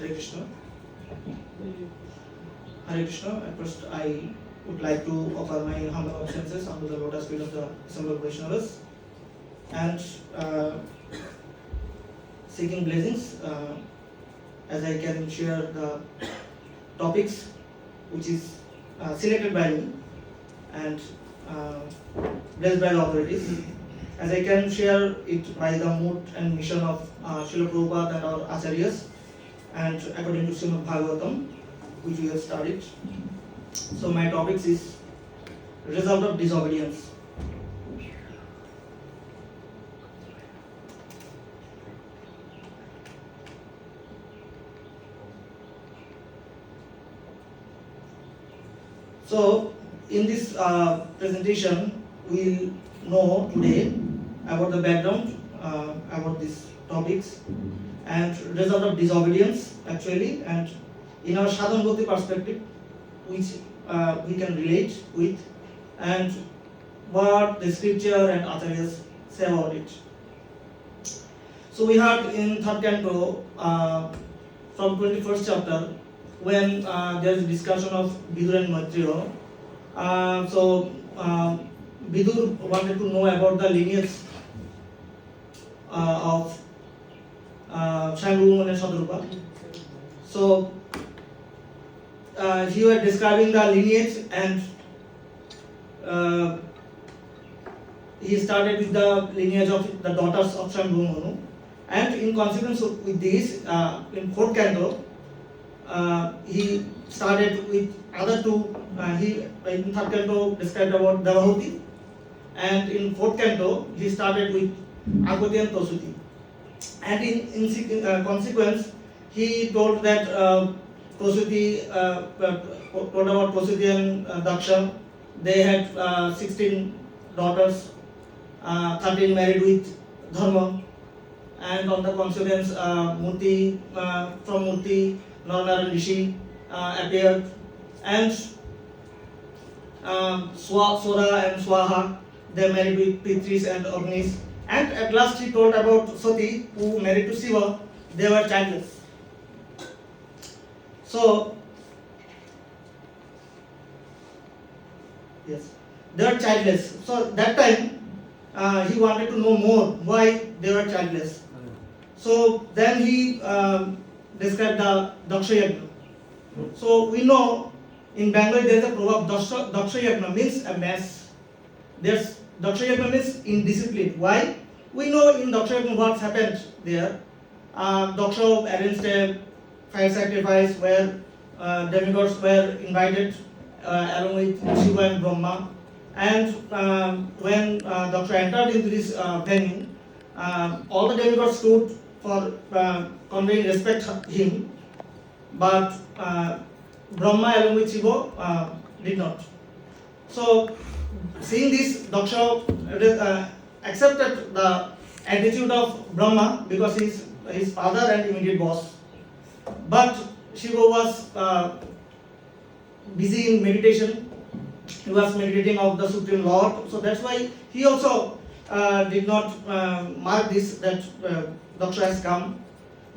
Hare Krishna. Hare Krishna. At first, I would like to offer my humble obeisances unto the lotus feet of the assembled Vaishnavas and seeking blessings as I can share the topics which is selected by me and blessed by the authorities, as I can share it by the mood and mission of Srila Prabhupada and our Acharyas, and according to Srimad Bhagavatam, which we have studied. So my topics is result of disobedience. So in this presentation, we'll know today about the background about these topics and result of disobedience actually, and in our Sadhana Bhakti perspective, which we can relate with, and what the scripture and acharyas say about it. So we had in third canto from 21st chapter when there is discussion of Vidur and Maitreya. Vidur wanted to know about the lineage of Shambhu and Sadrupa. So he was describing the lineage, and he started with the lineage of the daughters of Shambhu Manu, and in consequence with this, in fourth canto, he started with other two. He in third canto described about Davahuti, and in fourth canto he started with Aguti and Tosuti. And in consequence, he told that Tosuti, told about Tosuti and Daksha. They had 16 daughters, 13 married with Dharma, and on the consequence, Murti, from Murti, Narnara Rishi appeared, and Sora and Swaha, they married with Pitris and Agnis, and at last he told about Sati, who married to Shiva. They were childless. So, yes, they were childless. So that time he wanted to know more why they were childless. So then he described the Daksha Yajna. So we know in Bengali there is a proverb, Daksha Yajna means a mess. There's Daksha Yajna means indiscipline. Why? We know in Daksha Yajna what's happened there. Daksha arranged a fire sacrifice where demigods were invited along with Shiva and Brahma. And when Daksha entered into this venue, all the demigods stood for conveying respect to him, but Brahma along with Shiva did not. So, seeing this, Daksha accepted the attitude of Brahma because he is his father and immediate boss. But Shiva was busy in meditation. He was meditating of the Supreme Lord. So that's why he also did not mark this that Daksha has come.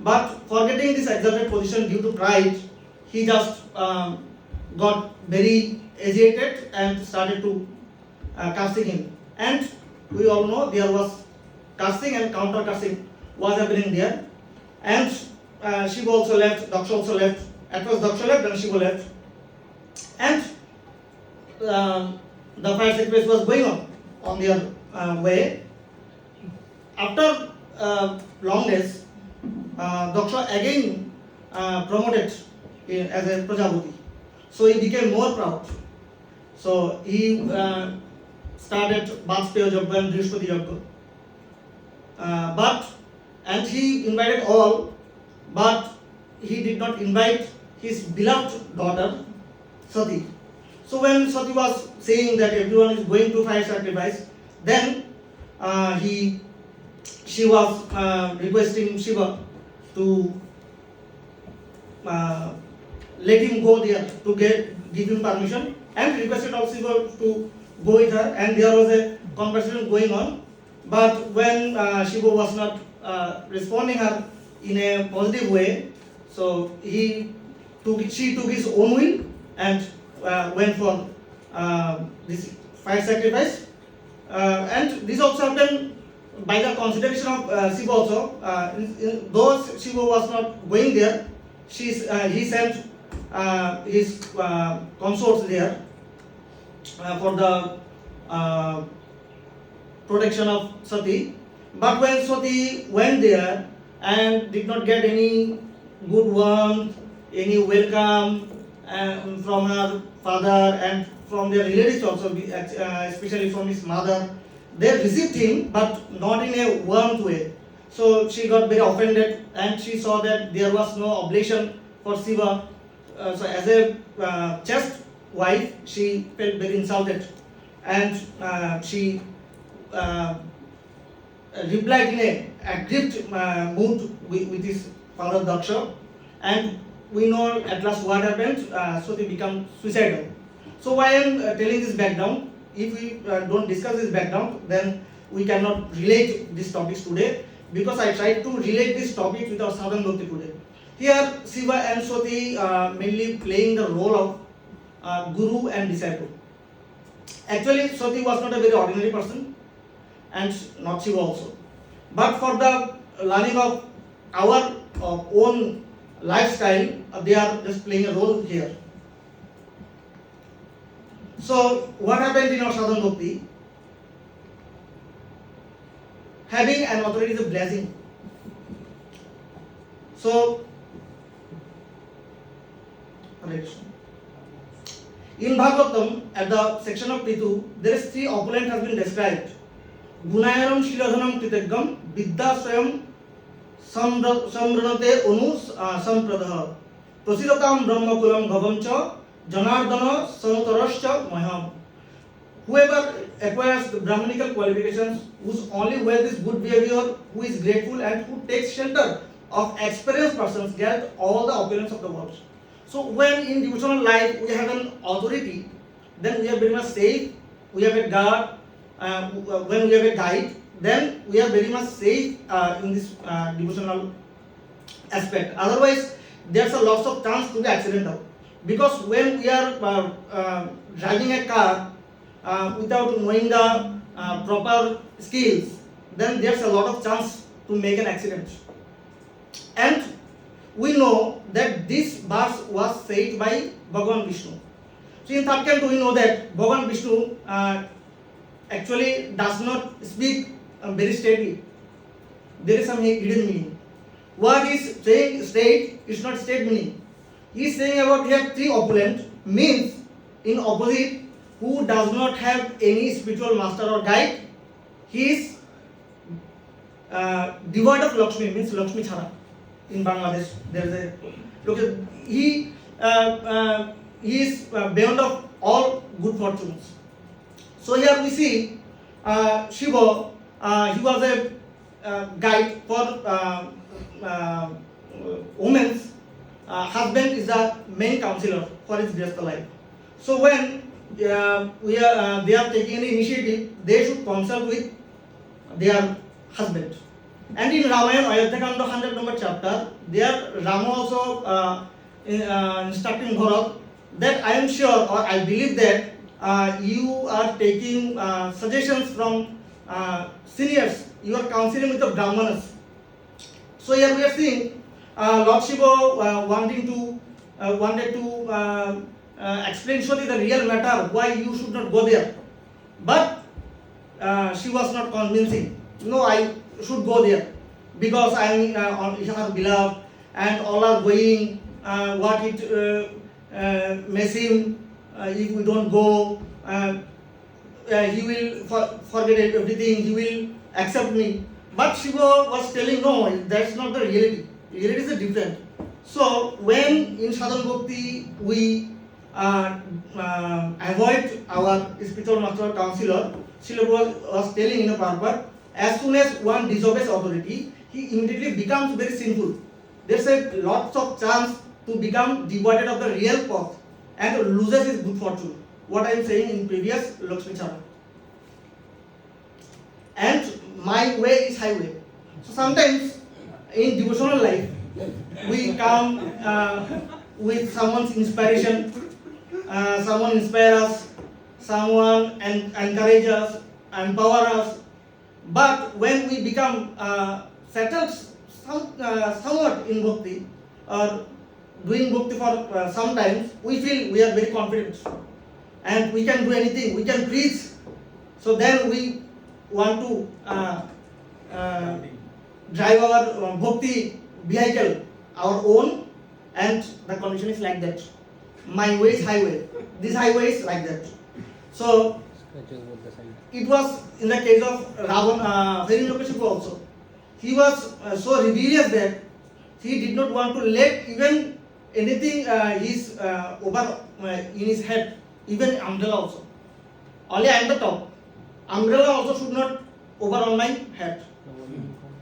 But forgetting this exalted position due to pride, he just got very agitated and started to casting him. And we all know there was casting and counter casting was happening there. And Shiva also left, Daksha also left. At first Daksha left, then Shiva left. And the fire sacrifice was going on their way. After long days, Daksha again promoted as a Prajapati. So he became more proud. So he started Vatspeya Yajna and Brihaspati Yajna. And he invited all, but he did not invite his beloved daughter, Sati. So when Sati was saying that everyone is going to fire sacrifice, then she was requesting Shiva to let him go there, to give him permission, and requested also Shiva to go with her, and there was a conversation going on. But when Shiva was not responding her in a positive way, So she took his own will and went for this fire sacrifice. And this also happened by the consideration of Shiva also. Though Shiva was not going there, he sent his consorts there for the protection of Sati. But when Sati went there and did not get any good warmth, any welcome from her father and from their relatives also, especially from his mother, they received him but not in a warm way. So she got very offended and she saw that there was no oblation for Shiva. So as a chaste wife, she felt very insulted and she replied in a aggrieved mood with his father Daksha, and we know at last what happened. So they become suicidal. So why I am telling this background? If we don't discuss this background, then we cannot relate these topics today, because I tried to relate this topic with our Sadhana Bhakti today. Here Shiva and Sati mainly playing the role of guru and disciple. Actually Sati was not a very ordinary person and not Shiva also. But for the learning of our own lifestyle, they are just playing a role here. So what happened in our Sadhana Bhakti? Having an authority is a blessing. So in Bhagavatam, at the section of Pitu, there is three opulent has been described. Gunayaram Shiladhanam Kritegam Vidya Swayam Samranate Onu Sampradaha Prasidatam Brahmakulam Bhavancha Janardana Sanutarascha Maham. Whoever acquires the Brahmanical qualifications, whose only wealth is good behavior, who is grateful and who takes shelter of experienced persons, get all the opulence of the world. So when in devotional life we have an authority, then we are very much safe. We have a guard. When we have a guide, then we are very much safe in this devotional aspect. Otherwise, there's a lots of chance to be accidental. Because when we are driving a car without knowing the proper skills, then there's a lot of chance to make an accident. And we know that this verse was said by Bhagavan Vishnu. So in third canto we know that Bhagavan Vishnu actually does not speak very steadily. There is some hidden meaning. What he is saying straight is not straight meaning. He is saying about we have three opulent, means in opposite, who does not have any spiritual master or guide, he is devoid of Lakshmi, means Lakshmi Chara. In Bangladesh, there is a look. He is beyond of all good fortunes. So here we see Shiva. He was a guide for women's husband is the main counselor for his graceful life. So when they are taking any initiative, they should consult with their husband. And in Ramayana, Ayodhya-kanda 100 number chapter, there Rama also instructing Bharat that I am sure or I believe that you are taking suggestions from seniors. You are counseling with the Brahmanas. So here we are seeing Lord Shiva wanted to explain Sati the real matter why you should not go there, but she was not convincing. No, I should go there because I am her beloved and all are going. What it may seem if we don't go, he will forget everything. He will accept me. But Shiva was telling, no, that's not the reality. Reality is different. So when in Sadhana Bhakti we avoid our spiritual master counselor, Shiva was telling in a purport, as soon as one disobeys authority, he immediately becomes very sinful. There's a lots of chance to become devoid of the real path and loses his good fortune. What I am saying in previous Lakshmi Chara. And my way is highway. So sometimes in devotional life, we come with someone's inspiration, someone inspire us, someone encourage us, empower us. But when we become settled somewhat in bhakti or doing bhakti for sometimes, we feel we are very confident and we can do anything, we can preach. So then we want to drive our bhakti vehicle our own, and the condition is like that. My way is highway. This highway is like that. So it was in the case of Ravan, Hiranyakashipu also. He was so rebellious that he did not want to let even anything his over in his head, even umbrella also. Only I am the top. Umbrella also should not over on my head.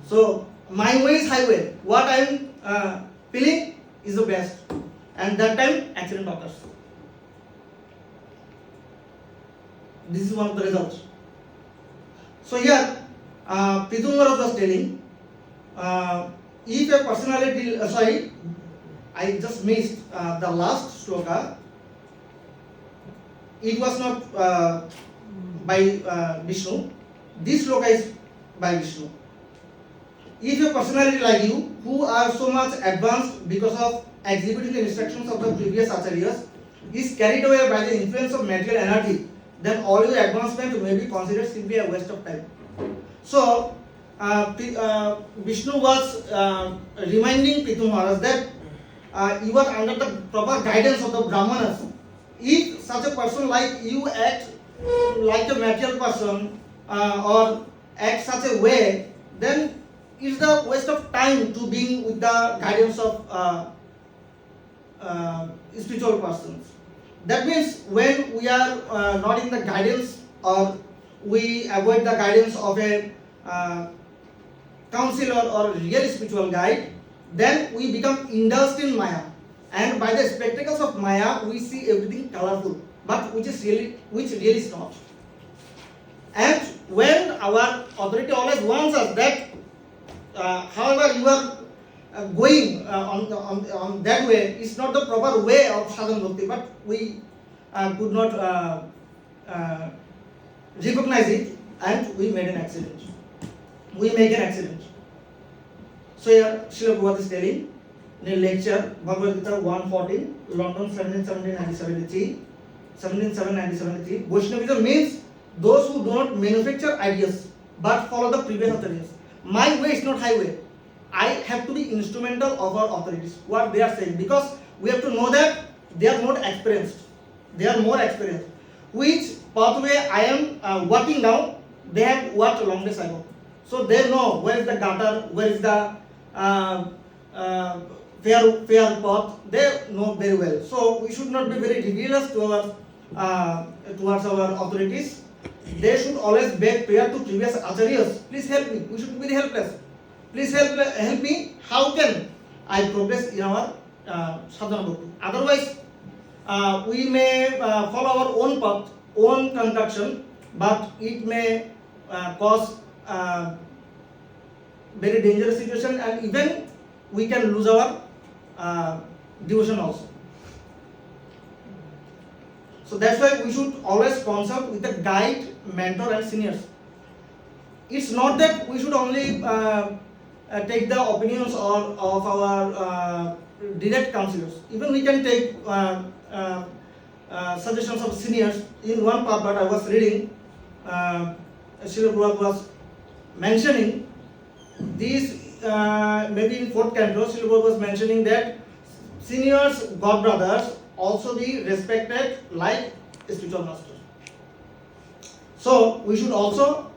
So my way is highway. What I am feeling is the best. And that time accident occurs. This is one of the results. So here, Pitungara was telling, if a personality, I just missed the last shloka. It was not by Vishnu. This shloka is by Vishnu. If a personality like you, who are so much advanced because of executing the instructions of the previous acharyas, is carried away by the influence of material energy, then all your advancement may be considered simply a waste of time. So, Vishnu was reminding Pitu Maharaj that you are under the proper guidance of the Brahmanas. If such a person like you act like a material person or act such a way, then it's the waste of time to be with the guidance of spiritual persons. That means when we are not in the guidance, or we avoid the guidance of a counselor or real spiritual guide, then we become indulged in Maya. And by the spectacles of Maya, we see everything colorful, but which really is not. And when our authority always warns us that, however you are going on that way, is not the proper way of sadhana bhakti, but we could not recognize it, and we made an accident. We make an accident. So here Srila Prabhupada is telling in a lecture, Bhagavad Gita 114, London 1773, Vaishnavism means those who do not manufacture ideas but follow the previous authorities. My way is not highway. I have to be instrumental of our authorities, what they are saying, because we have to know that they are more experienced. They are more experienced. Which pathway I am walking down, they have walked long days ago. So they know where is the gutter, where is the fair path. They know very well. So we should not be very rebellious towards our authorities. They should always beg prayer to previous acharyas. Please help me. We should be very helpless. Please help me. How can I progress in our sadhana bhakti? Otherwise, we may follow our own path, own concoction, but it may cause very dangerous situation, and even we can lose our devotion also. So that's why we should always consult with the guide, mentor, and seniors. It's not that we should only take the opinions of our direct counselors. Even we can take suggestions of seniors. In one part that I was reading, Srila Prabhupada was mentioning these, maybe in 4th canto, Srila Prabhupada was mentioning that seniors, god brothers, also be respected like spiritual masters. So we should also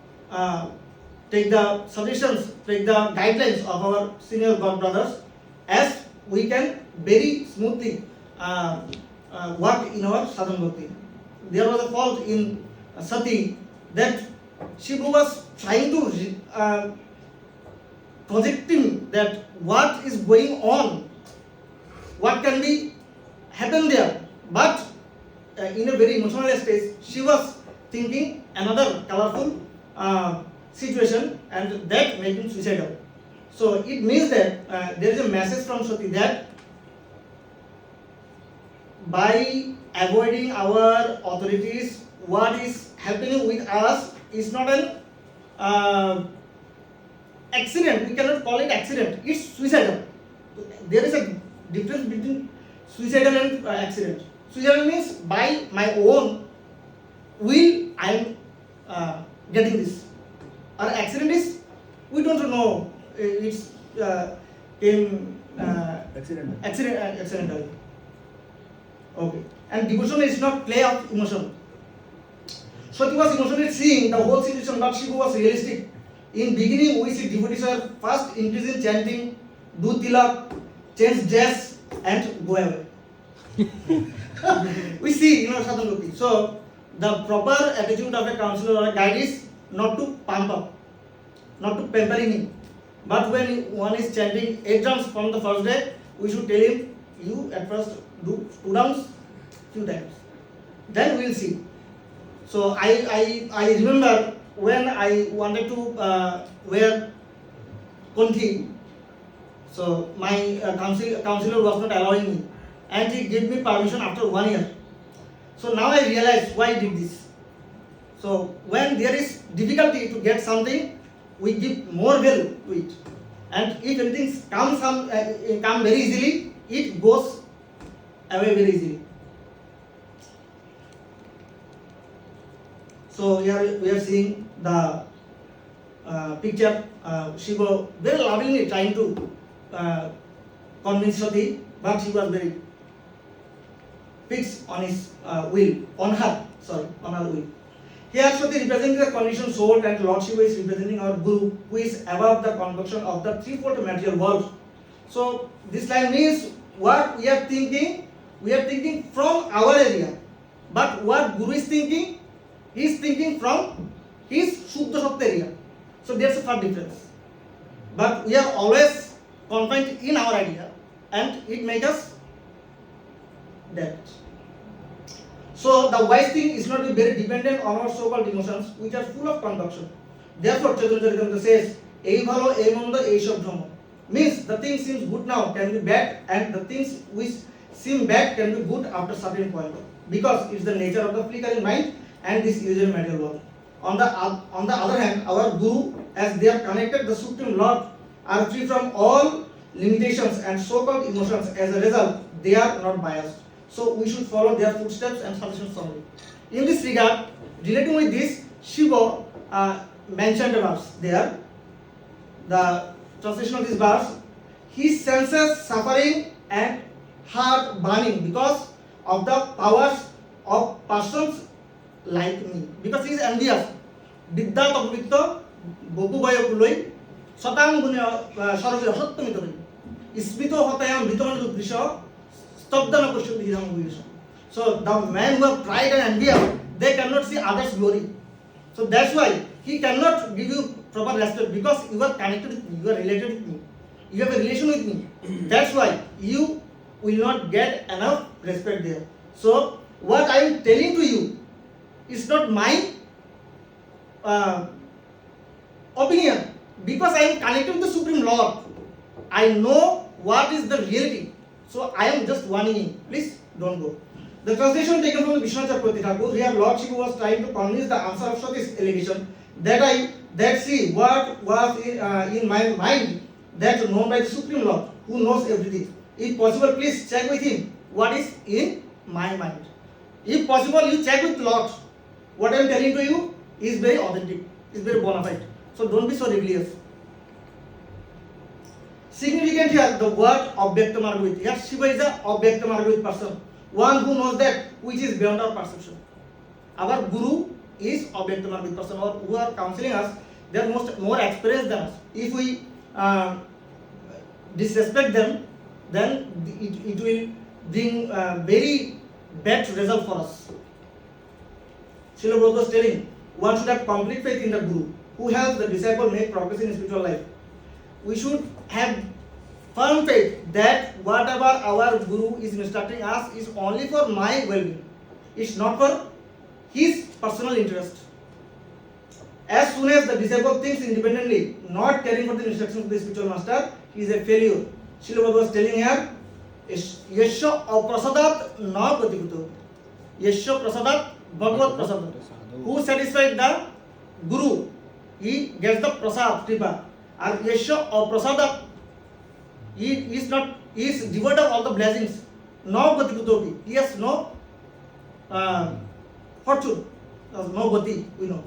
take the suggestions, take the guidelines of our senior god brothers, as we can very smoothly work in our sadhana bhakti. There was a fault in Sati that Shiva was trying to projecting that what is going on, what can be happen there, but in a very emotional stage, she was thinking another colorful situation, and that made him suicidal. So it means that there is a message from Sati that by avoiding our authorities, what is happening with us is not an accident. We cannot call it accident. It's suicidal. There is a difference between suicidal and accident. Suicidal means by my own will I am getting this. Or accident is we don't know. It's came accidentally. Okay. And devotion is not play of emotion. Sati was emotionally seeing the whole situation, but Shiva was realistic. In beginning, we see devotees are first increase in chanting, do tilak, change dress, and go away. We see, Sadhan Bhakti. So, the proper attitude of a counselor or a guide is not to pump up, not to pampering him. But when one is chanting 8 rounds from the first day, we should tell him, you at first do 2 rounds, few times. Then we will see. So I remember when I wanted to wear konthi, so my counselor was not allowing me, and he gave me permission after 1 year. So now I realize why I did this. So when there is difficulty to get something, we give more value to it, and if anything come very easily, it goes away very easily. So here we are seeing the picture. Shiva very lovingly trying to convince Sati, but he was very fixed on his will, on her will. Here Sati representing the conditioned soul, and Lord Shiva is representing our Guru, who is above the conduction of the threefold material world. So this line means what we are thinking from our area, but what Guru is thinking, he is thinking from his Shuddha Sattva area. So there's a far difference. But we are always confined in our idea, and it makes us dead. So the wise thing is not to be very dependent on our so-called emotions, which are full of conduction. Therefore, Chaitanya Charitamrita says, "Ei bhalo, ei mondo, ei sob dhammo." Means the thing seems good now can be bad, and the things which seem bad can be good after certain point, because it's the nature of the flickering mind and this illusory material world. On the other hand, our Guru, as they are connected, the Supreme Lord, are free from all limitations and so-called emotions. As a result, they are not biased. So we should follow their footsteps and suggestions only. In this regard, relating with this, Shiva mentioned a verse there. The translation of this verse: his senses suffering and heart burning because of the powers of persons like me. Because he is envious. Vidya Tapvitto Bobu Bayokuloi Satang Gunya Sarvya Sattamitori Ismito Hotayam Viton Prisha Stopdana Kushu Hidam. So the man who have pride and envy, they cannot see others' glory. So that's why he cannot give you proper respect, because you are connected with me, you are related with me, you have a relation with me. That's why you will not get enough respect there. So what I am telling to you is not my opinion, because I am connected with the Supreme Lord. I know what is the reality. So I am just warning you. Please don't go. The translation taken from the Vishnu Chakravarti Thakur. Here Lord Shiva was trying to convince the answer of Sati's allegation that see what was in my mind, that known by the Supreme Lord, who knows everything. If possible, please check with him what is in my mind. If possible, you check with Lord. What I am telling to you is very authentic, is very bona fide. So don't be so rebellious. Significant here, the word Abhyakta Margavit. Here Shiva is a Abhyakta Margavit person, one who knows that which is beyond our perception. Our Guru is Abhyakta Margavit person, or who are counseling us, they are more experienced than us. If we disrespect them, then it will bring very bad result for us. Srila Prabhupada was telling, one should have complete faith in the Guru, who helps the disciple make progress in spiritual life. We should have firm faith that whatever our Guru is instructing us is only for my well-being. It's not for his personal interest. As soon as the disciple thinks independently, not caring for the instructions of the spiritual master, he is a failure. Srila Prabhupada was telling here, Yasya aprasadat na patikuto. Yasya prasadat bhagavat prasadat. Who satisfied the Guru, he gets the prasad, kripa. And Yasya aprasadat, he is not, he is devoid of all the blessings. No patikuto. He has no fortune, no gati, we know.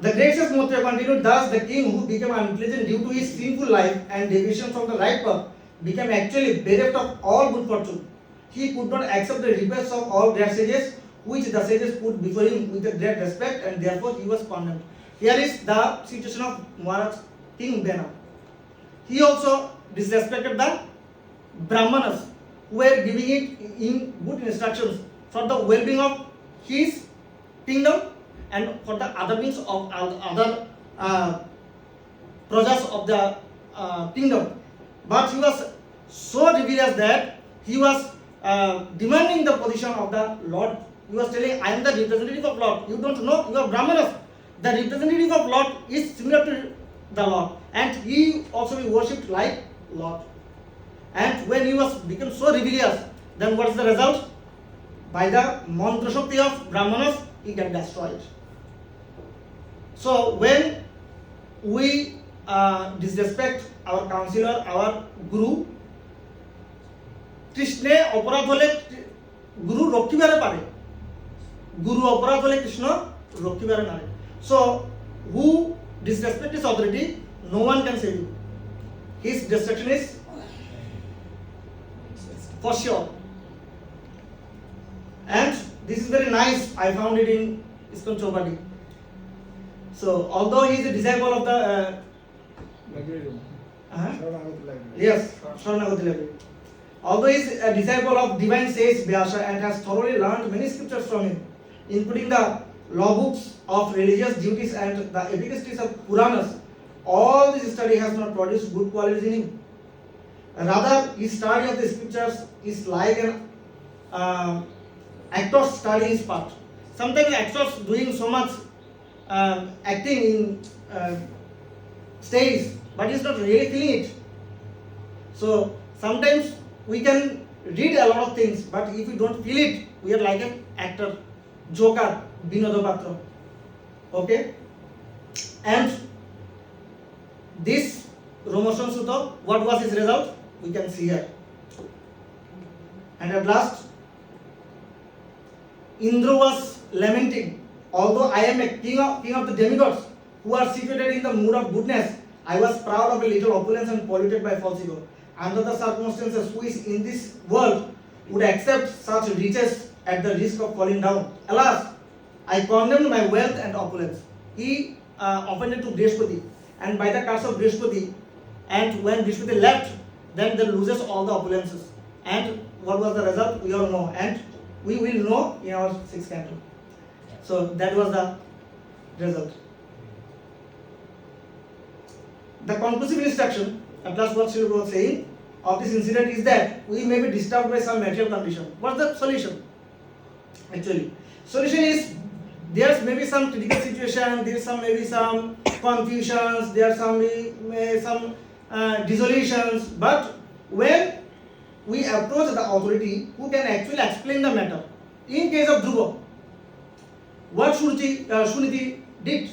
The great sage Motra continued, thus the king who became unintelligent due to his sinful life and deviation from the right path became actually bereft of all good fortune. He could not accept the requests of all great sages, which the sages put before him with a great respect, and therefore he was condemned. Here is the situation of Maharaj King Bena. He also disrespected the Brahmanas, who were giving it in good instructions for the well-being of his kingdom and for the other means of other prajas of the kingdom. But he was so rebellious that he was demanding the position of the Lord. He was telling, I am the representative of Lord. You don't know, you are Brahmanas. The representative of Lord is similar to the Lord, and he also be worshipped like Lord. And when he was become so rebellious, then what is the result? By the mantra shakti of Brahmanas, he got destroyed. So when we disrespect our counselor, our Guru, Krishna অপরাধ হলে গুরু রক্ষিবারে পারে, গুরু অপরাধ হলে কৃষ্ণ রক্ষিবারে নারে. So who disrespect his authority, no one can save you. His destruction is for sure. And this is very nice. I found it in ISKCON Chowpatty. So although he is a disciple of the yes, Sharanagati library. Although he is a disciple of divine sage Vyasa and has thoroughly learned many scriptures from him, including the law books of religious duties and the efficacies of Puranas, all this study has not produced good qualities in him. Rather, his study of the scriptures is like an actor studying his part. Sometimes actors doing so much acting in stage, but he's not really feeling it. So sometimes we can read a lot of things, but if we don't feel it, we are like an actor, joker, Binoda Patra. Okay? And this Romoshan Sutta, what was his result? We can see here. And at last, Indra was lamenting, although I am a king of the demigods who are situated in the mood of goodness, I was proud of a little opulence and polluted by false ego. Under the circumstances, who is in this world would accept such riches at the risk of falling down? Alas, I condemned my wealth and opulence. He offended to Brihaspati, and by the curse of Brihaspati, and when Brihaspati left, then they loses all the opulences. And what was the result? We all know, and we will know in our 6th canto. So that was the result. The conclusive instruction, at last what Srila Prabhupada was saying, of this incident is that we may be disturbed by some material condition. What's the solution? Actually, solution is there may be some critical situation, there is maybe some confusions, there are some dissolutions, but when we approach the authority who can actually explain the matter. In case of Dhruva, what Shuniti did,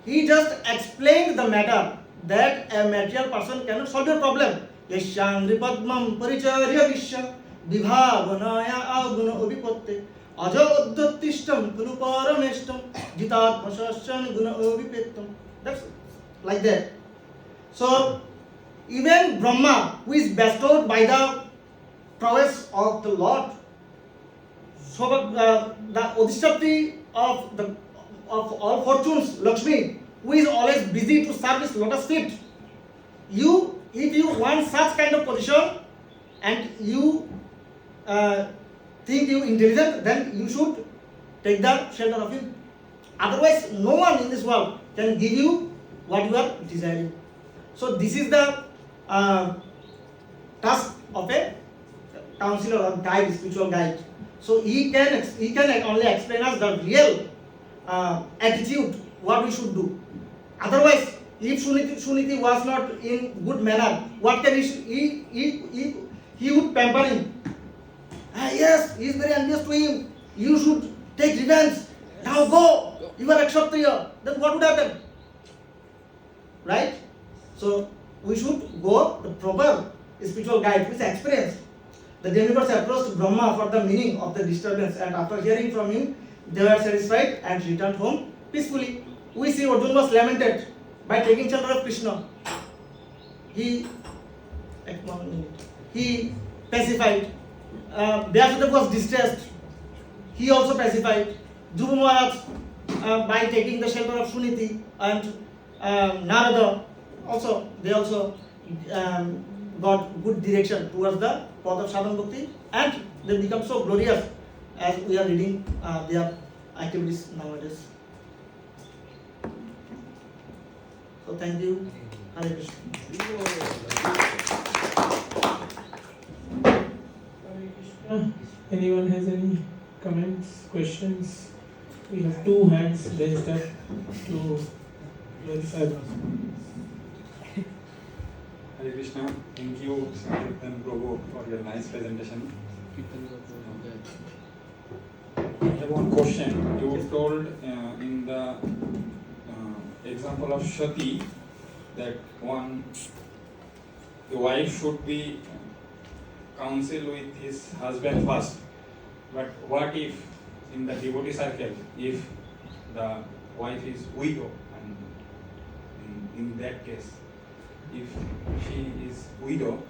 he just explained the matter that a material person cannot solve your problem. Yashangri Padmam Paricharya Vishya Vibhavanaya Aguna Obipotte Aja Uddhattishtam Kulu Parameshtam Jitatmasasyan Guna Obipettam. That's like that. So even Brahma, who is bestowed by the prowess of the Lord, so the Odishapti of all fortunes, Lakshmi, who is always busy to serve his lotus feet. If you want such kind of position and you think you intelligent, then you should take the shelter of him. Otherwise, no one in this world can give you what you are desiring. So this is the task of a counselor or guide, spiritual guide. So he can only explain us the real attitude what we should do. Otherwise, if Suniti was not in good manner, what can he would pamper him. Yes, he is very envious to him. You should take revenge. Now go. You are a Kshatriya. Then what would happen? Right? So we should go the proper spiritual guide with experience. The demigods approached Brahma for the meaning of the disturbance, and after hearing from him, they were satisfied and returned home peacefully. We see Arjuna was lamented by taking shelter of Krishna. He pacified. Vyasudeva was distressed. He also pacified. Dhruva Maharaj by taking the shelter of Suniti, and Narada they also got good direction towards the path of sadhana bhakti, and they become so glorious as we are reading their activities nowadays. So thank you. Hare Krishna. Anyone has any comments, questions? We have two hands raised up to verify. Hare Krishna. Thank you, Sankirtan Gaur, for your nice presentation. I have one question. You told in the example of Sati that the wife should be counsel with his husband first. But what if in the devotee circle, if the wife is widow, and in that case, if she is widow,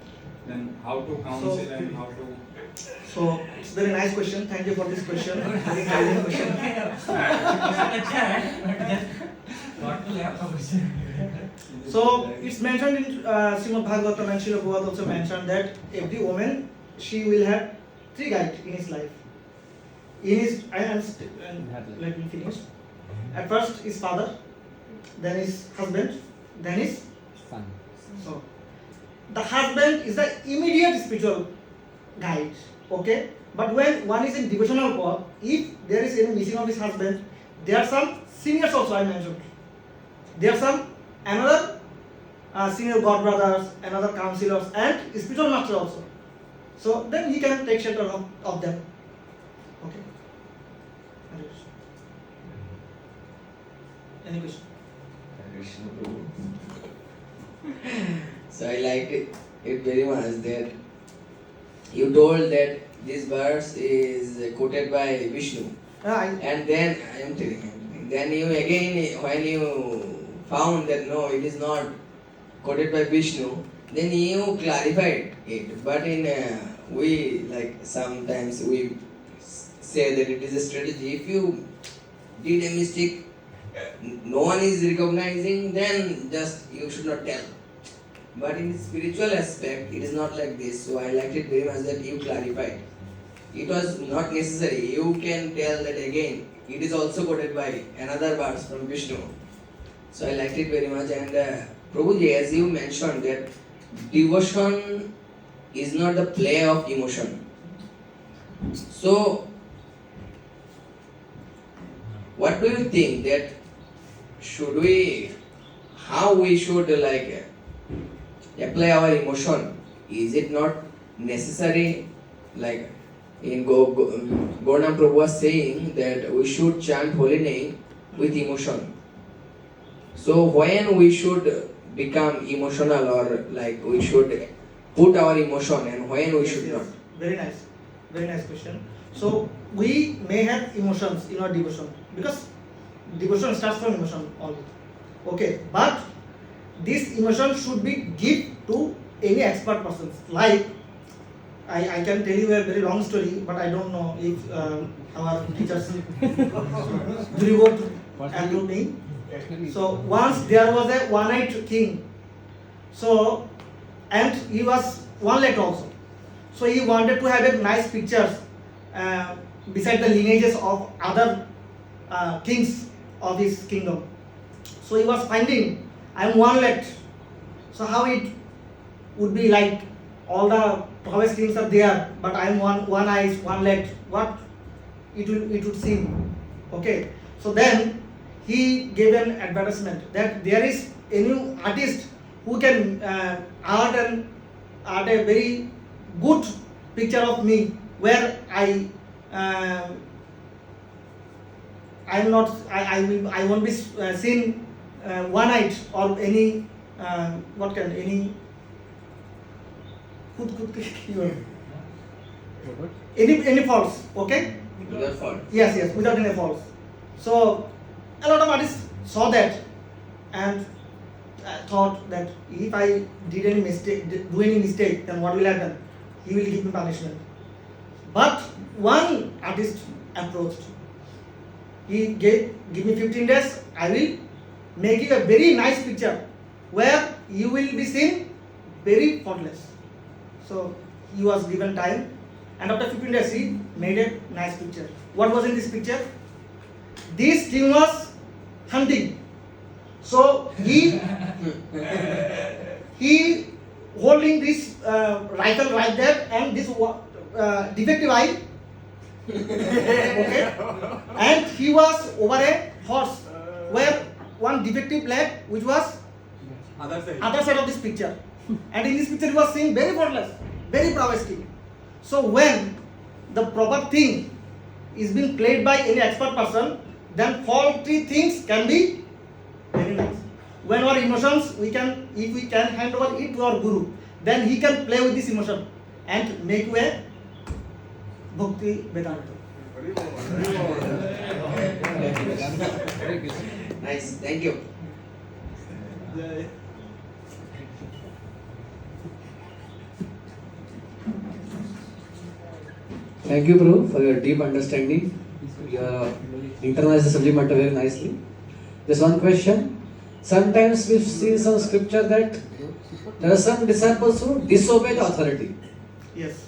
then how to counsel and how to... So it's very nice question. Thank you for this question. Very intelligent question. So it's mentioned in Srimad Bhagavatam, and Srila Prabhupada also mentioned that every woman, she will have three guides in his life. Let me finish. At first his father, then his husband, then his son. So the husband is the immediate spiritual guide, okay? But when one is in devotional path, if there is any missing of his husband, there are some seniors also I mentioned. There are some another senior god brothers, another counselors, and spiritual master also. So then he can take shelter of them. Okay. Any question? So I liked it very much that you told that this verse is quoted by Vishnu. And then I am telling you, then you again, when you found that no, it is not quoted by Vishnu, then you clarified it. But in we like sometimes we say that it is a strategy. If you did a mistake, no one is recognizing, then just you should not tell. But in spiritual aspect, it is not like this. So I liked it very much that you clarified. It was not necessary. You can tell that again. It is also quoted by another verse from Vishnu. So I liked it very much. And Prabhuji, as you mentioned that devotion is not the play of emotion. So what do you think that how we should like apply our emotion? Is it not necessary? Like in Gaurnam Prabhu was saying that we should chant holy name with emotion. So when we should become emotional, or like we should put our emotion, and when we should not? Very nice question. So we may have emotions in our devotion, because devotion starts from emotion only. Okay, but this emotion should be given to any expert persons. Like I can tell you a very long story, but I don't know if our teachers would approve me. So once there was a one-eyed king. So and he was one-legged also. So he wanted to have a nice pictures beside the lineages of other kings of his kingdom. So he was finding, I am one-legged. So how it would be like all the prowess things are there, but I am one eyes, one leg. What it would seem? Okay. So then he gave an advertisement that there is a new artist who can art a very good picture of me where I won't be seen one-eyed or any any faults. Okay. Without fault. Yes, without any faults. So a lot of artists saw that and thought that if I do any mistake, then what will happen? He will give me punishment. But one artist approached. He give me 15 days. I will make you a very nice picture where you will be seen very faultless. So he was given time, and after 15 days he made a nice picture. What was in this picture? This king was hunting. So he holding this rifle right there and this defective eye. Okay, and he was over a horse where one defective leg which was other side of this picture, and in this picture he was seeing very faultless, very prowess king. So when the proper thing is being played by any expert person, then faulty things can be very nice. When our emotions, if we can hand over it to our guru, then he can play with this emotion and make you a Bhakti Vedanta. Nice, thank you. Thank you, bro, for your deep understanding. You internalized the subject matter very nicely. Just one question. Sometimes we see some scripture that there are some disciples who disobey the authority. Yes.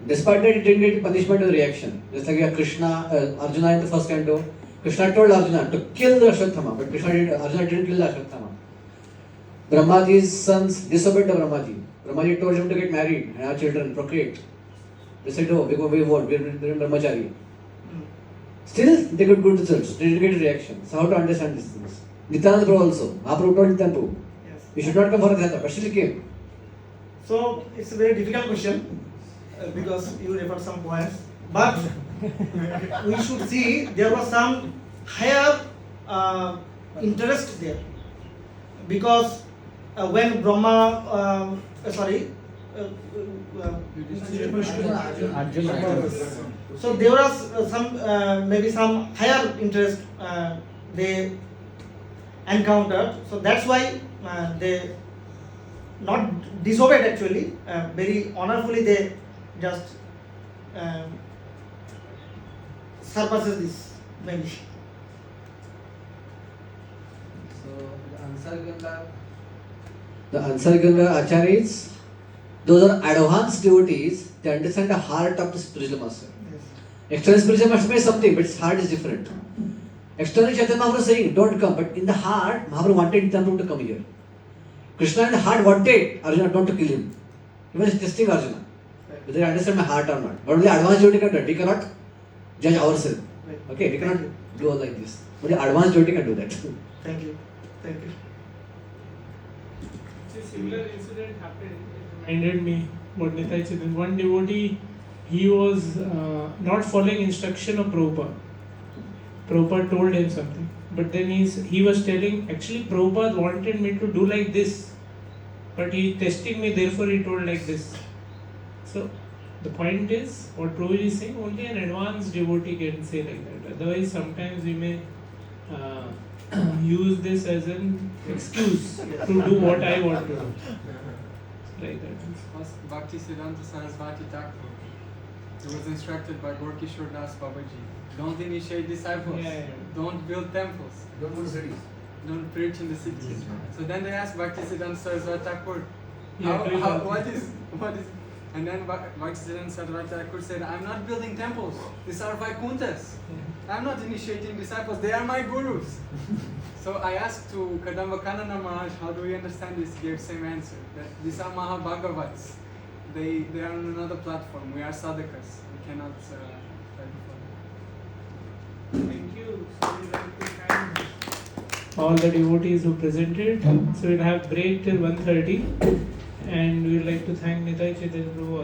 Despite that, he didn't get punishment or reaction. Just like Arjuna in the first canto, Krishna told Arjuna to kill the Ashwatthama, but Arjuna didn't kill the Ashwatthama. Brahmaji's sons disobeyed the Brahmaji. Brahmaji told him to get married and have children, procreate. They said, oh, we won't, we're Brahmachari. Still, they got good results, they didn't get a reaction. So how to understand these things? Nityananda Prabhu also, Mahaprabhu told Nityananda, Yes. we should not come for a dhyana, but still he came. So it's a very difficult question because you refer some points, but we should see there was some higher interest there, because when Brahma, so there was some maybe some higher interest they encountered. So that's why they not disobeyed actually. Very honorfully they just surpasses this maybe. So the answer given by Acharyas, those are advanced devotees, they understand the heart of the spiritual master. Yes. External spiritual master may something, but his heart is different. Externally Chaitanya Mahaprabhu is saying, don't come, but in the heart, Mahaprabhu wanted Nityananda to come here. Krishna in the heart wanted Arjuna not to kill him. He was testing Arjuna. Whether he understand my heart or not. But only advanced devotee can do it. We cannot judge ourselves. Okay, we cannot do all like this. Only advanced devotee can do that. Thank you. A similar incident happened. It reminded me what Nitai said. One devotee, he was not following instruction of Prabhupada. Prabhupada told him something, but then he was telling, actually Prabhupada wanted me to do like this, but he testing me, therefore he told like this. So the point is, what Prabhuji is saying, only an advanced devotee can say like that. Otherwise, sometimes we may use this as an excuse to do what I want to do. Like that. Bhakti Siddhanta Saraswati Thakur, he was instructed by Gorkishore Das Babaji. Don't initiate disciples. Yeah. Don't build temples. Don't go to cities. Don't preach in the cities. So then they asked Bhakti Siddhanta Saraswati Thakur, Yeah, what is? And then Bhakti Siddhanta Saraswati Thakur said, I'm not building temples. These are Vaikunthas. I'm not initiating disciples. They are my gurus. So I asked to Kadamba Kanana Maharaj, how do we understand this? He gave same answer. That these are Mahabhagavats. they are on another platform. We are sadhakas. We cannot fight for them. Thank you. So we'd like to thank all the devotees who presented. So we'll have break till 1:30, and we'd like to thank Nitai Chaitanya Prabhu